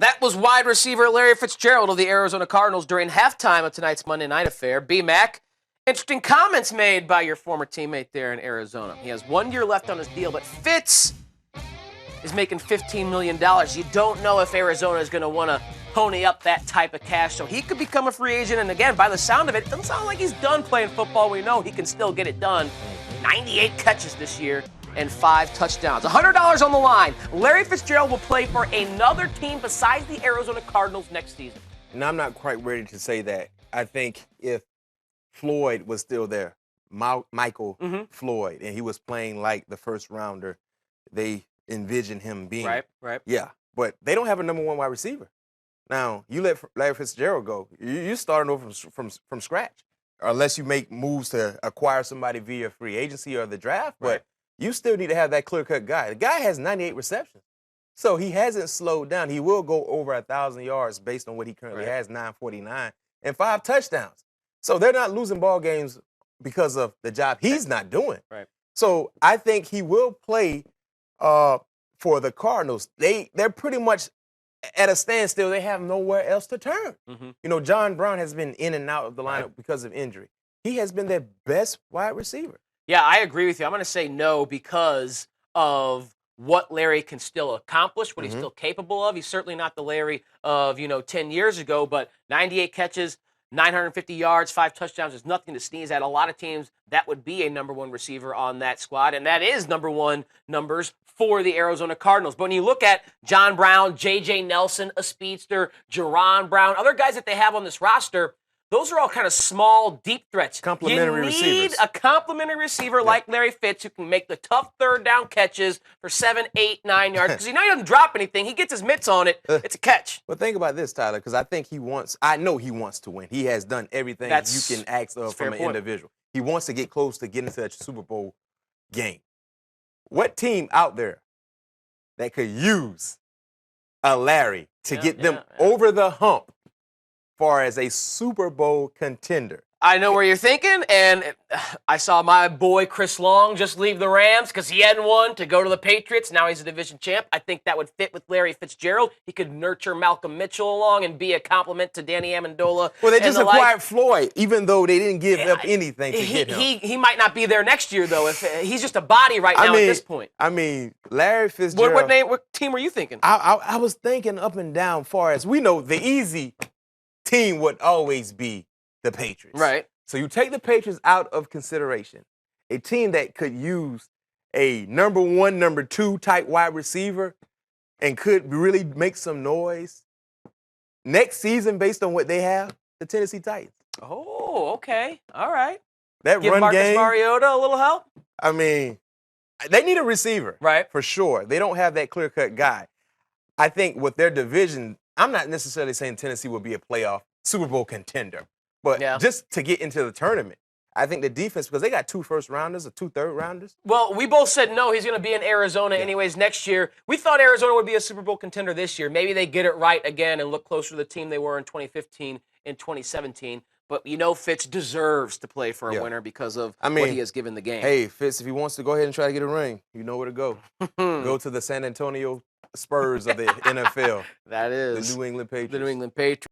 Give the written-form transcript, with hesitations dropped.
That was wide receiver Larry Fitzgerald of the Arizona Cardinals during halftime of tonight's Monday night affair. B-Mac, interesting comments made by your former teammate there in Arizona. He has 1 year left on his deal, but Fitz is making $15 million. You don't know if Arizona is going to want to pony up that type of cash, so he could become a free agent. And again, by the sound of it, it doesn't sound like he's done playing football. We know he can still get it done. 98 catches this year and 5 touchdowns. $100 on the line. Larry Fitzgerald will play for another team besides the Arizona Cardinals next season. And I'm not quite ready to say that. I think if Floyd was still there, Michael Floyd, and he was playing like the first rounder, they envision him being. Right. Yeah, but they don't have a number 1 wide receiver. Now, you let Larry Fitzgerald go, you're starting over from scratch, unless you make moves to acquire somebody via free agency or the draft. Right. But you still need to have that clear-cut guy. The guy has 98 receptions, so he hasn't slowed down. He will go over 1,000 yards based on what he currently has, 949, and 5 touchdowns. So they're not losing ball games because of the job he's not doing. Right. So I think he will play for the Cardinals. They're pretty much at a standstill. They have nowhere else to turn. You know, John Brown has been in and out of the lineup because of injury. He has been their best wide receiver. Yeah, I agree with you. I'm going to say no because of what Larry can still accomplish, what he's still capable of. He's certainly not the Larry of, 10 years ago, but 98 catches, 950 yards, 5 touchdowns is nothing to sneeze at. A lot of teams, that would be a number 1 receiver on that squad, and that is number 1 numbers for the Arizona Cardinals. But when you look at John Brown, J.J. Nelson, a speedster, Jerron Brown, other guys that they have on this roster, those are all kind of small, deep threats. Complimentary receivers. You need a complimentary receiver like Larry Fitz who can make the tough third down catches for 7, 8, 9 yards. Because he doesn't drop anything. He gets his mitts on it. It's a catch. But think about this, Tyler, because I think I know he wants to win. He has done everything you can ask of from an individual. He wants to get close to getting to that Super Bowl game. What team out there that could use a Larry to get them over the hump far as a Super Bowl contender? I know where you're thinking, and I saw my boy Chris Long just leave the Rams because he hadn't won to go to the Patriots. Now he's a division champ. I think that would fit with Larry Fitzgerald. He could nurture Malcolm Mitchell along and be a compliment to Danny Amendola. Well, they just acquired Floyd, even though they didn't give up anything to get him. He might not be there next year, though. If he's just a body right now at this point. I mean, Larry Fitzgerald. What team were you thinking? I was thinking up and down far as we know the easy team would always be the Patriots. Right. So you take the Patriots out of consideration. A team that could use a number 1, number 2 type wide receiver and could really make some noise next season based on what they have, the Tennessee Titans. Oh, okay. All right. That Give run Marcus game, Mariota a little help? I mean, they need a receiver. Right. For sure. They don't have that clear-cut guy. I think with their division, I'm not necessarily saying Tennessee will be a playoff Super Bowl contender. But just to get into the tournament, I think the defense, because they got 2 first-rounders or 2 third-rounders. Well, we both said no, he's going to be in Arizona anyways next year. We thought Arizona would be a Super Bowl contender this year. Maybe they get it right again and look closer to the team they were in 2015 and 2017. But Fitz deserves to play for a winner because of what he has given the game. Hey, Fitz, if he wants to go ahead and try to get a ring, you know where to go. Go to the San Antonio Spurs of the NFL. That is. The New England Patriots. The New England Patriots.